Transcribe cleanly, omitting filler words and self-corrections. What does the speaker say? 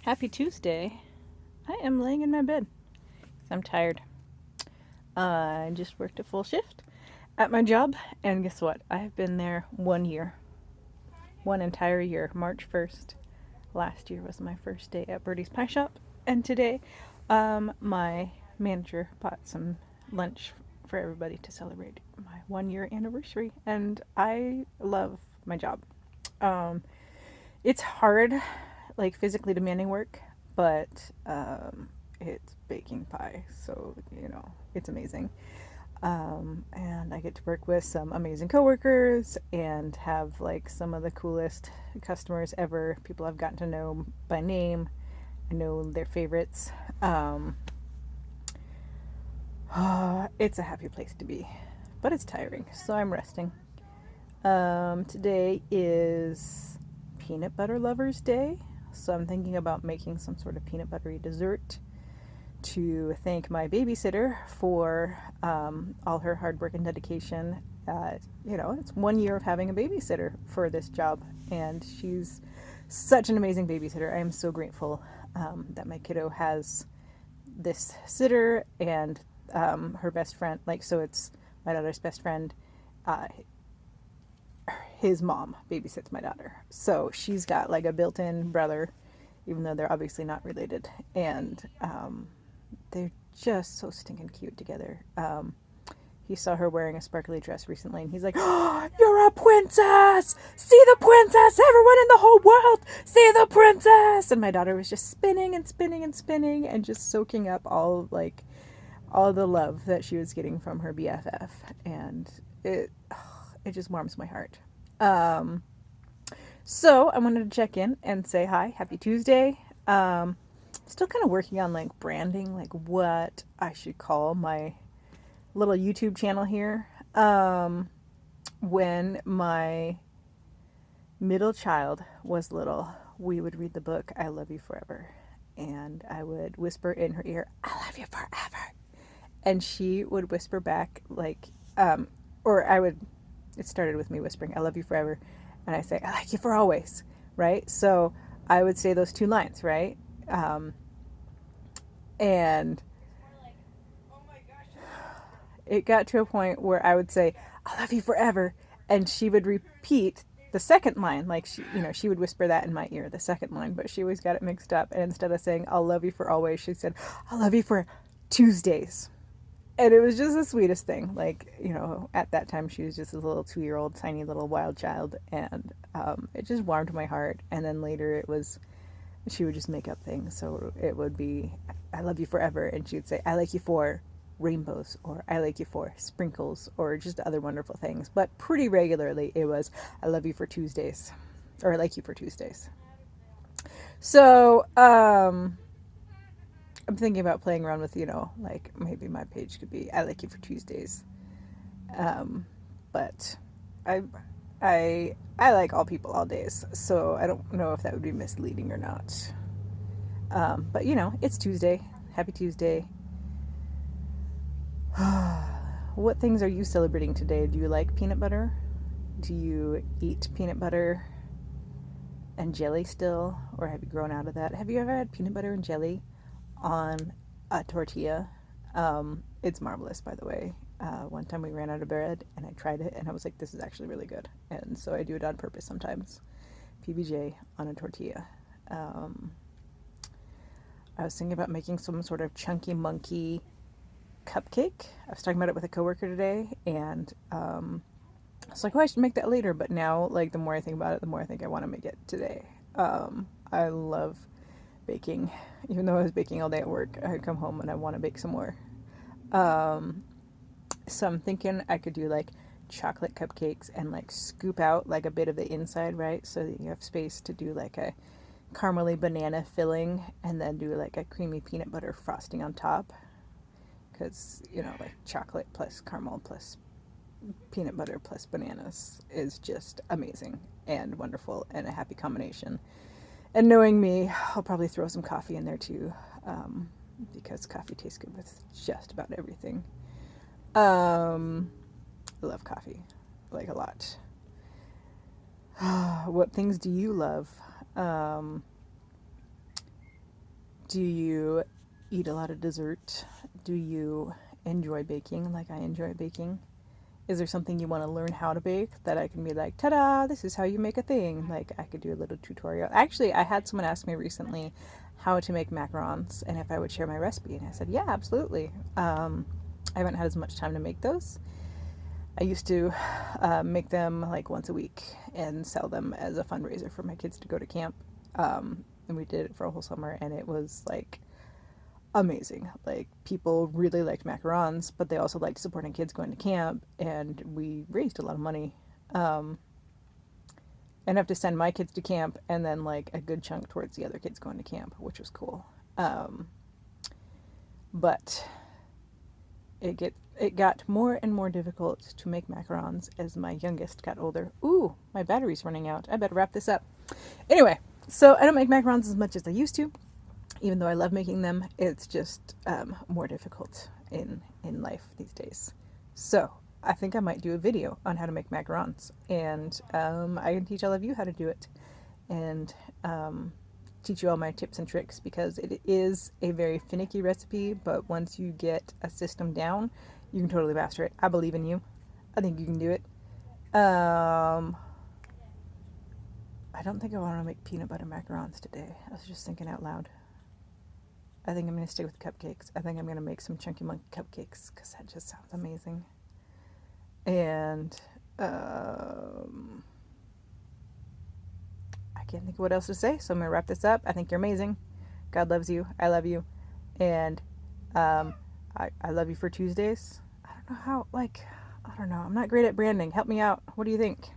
Happy Tuesday. I am laying in my bed. I'm tired. I just worked a full shift at my job, and guess what? I've been there 1 year. One entire year. March 1st. Last year was my first day at Birdie's Pie Shop, and today my manager bought some lunch for everybody to celebrate my 1 year anniversary, and I love my job. Um, it's hard, like physically demanding work, but it's baking pie, so it's amazing. And I get to work with some amazing coworkers and have like some of the coolest customers ever. People I've gotten to know by name. I know their favorites. It's a happy place to be, but it's tiring, so I'm resting. Today is Peanut Butter Lovers Day, so I'm thinking about making some sort of peanut buttery dessert to thank my babysitter for all her hard work and dedication. It's 1 year of having a babysitter for this job, and she's such an amazing babysitter. I am so grateful that my kiddo has this sitter and her best friend. Like, so it's my daughter's best friend. His mom babysits my daughter. So she's got like a built in brother, even though they're obviously not related. And they're just so stinking cute together. He saw her wearing a sparkly dress recently, and he's like, "Oh, you're a princess! See the princess! Everyone in the whole world, see the princess!" And my daughter was just spinning and spinning and spinning, and just soaking up all the love that she was getting from her BFF, and it just warms my heart. Um, so I wanted to check in and say hi, happy Tuesday. Still kind of working on like branding, like what I should call my little YouTube channel here. When my middle child was little, we would read the book I Love You Forever, and I would whisper in her ear, "I love you forever," and she would whisper back like, or I would. It started with me whispering, "I love you forever," and I say, "I like you for always," right? So I would say those two lines, right? Um, and it got to a point where I would say, "I love you forever," and she would repeat the second line, like she would whisper that in my ear, the second line, but she always got it mixed up. And instead of saying, "I'll love you for always," she said, "I'll love you for Tuesdays." And it was just the sweetest thing. Like, at that time she was just a little 2 year old, tiny little wild child, and it just warmed my heart. And then later it was, she would just make up things. So it would be, "I love you forever," and she would say, "I like you for rainbows," or "I like you for sprinkles," or just other wonderful things. But pretty regularly it was, "I love you for Tuesdays," or "I like you for Tuesdays." So, I'm thinking about playing around with, like maybe my page could be, "I like you for Tuesdays." But I, I like all people, all days. So I don't know if that would be misleading or not. But it's Tuesday. Happy Tuesday. What things are you celebrating today? Do you like peanut butter? Do you eat peanut butter and jelly still? Or have you grown out of that? Have you ever had peanut butter and jelly on a tortilla? It's marvelous, by the way. One time we ran out of bread and I tried it and I was like, this is actually really good. And so I do it on purpose sometimes. PBJ on a tortilla. I was thinking about making some sort of chunky monkey cupcake. I was talking about it with a coworker today, and I was like, "Oh, I should make that later." But now, like, the more I think about it, the more I think I want to make it today. I love baking. Even though I was baking all day at work, I come home and I want to bake some more. So I'm thinking I could do like chocolate cupcakes and like scoop out like a bit of the inside, right? So that you have space to do like a caramely banana filling and then do like a creamy peanut butter frosting on top. Because, like chocolate plus caramel plus peanut butter plus bananas is just amazing and wonderful and a happy combination. And knowing me, I'll probably throw some coffee in there too, because coffee tastes good with just about everything. I love coffee, like a lot. What things do you love? Do you eat a lot of dessert? Do you enjoy baking like I enjoy baking? Is there something you want to learn how to bake that I can be like, ta-da, this is how you make a thing? Like, I could do a little tutorial. Actually, I had someone ask me recently how to make macarons and if I would share my recipe. And I said, yeah, absolutely. I haven't had as much time to make those. I used to make them like once a week and sell them as a fundraiser for my kids to go to camp. And we did it for a whole summer, and it was like amazing. Like, people really liked macarons, but they also liked supporting kids going to camp, and we raised a lot of money. And have to send my kids to camp and then like a good chunk towards the other kids going to camp, which was cool. But it got more and more difficult to make macarons as my youngest got older. Ooh, my battery's running out. I better wrap this up. Anyway, so I don't make macarons as much as I used to, even though I love making them. It's just more difficult in life these days. So I think I might do a video on how to make macarons, and I can teach all of you how to do it, and teach you all my tips and tricks, because it is a very finicky recipe, but once you get a system down, you can totally master it. I believe in you. I think you can do it. I don't think I want to make peanut butter macarons today. I was just thinking out loud. I think I'm going to stick with cupcakes. I think I'm going to make some Chunky Monkey cupcakes, because that just sounds amazing. And I can't think of what else to say, so I'm going to wrap this up. I think you're amazing. God loves you. I love you. And I love you for Tuesdays. I don't know how, I don't know. I'm not great at branding. Help me out. What do you think?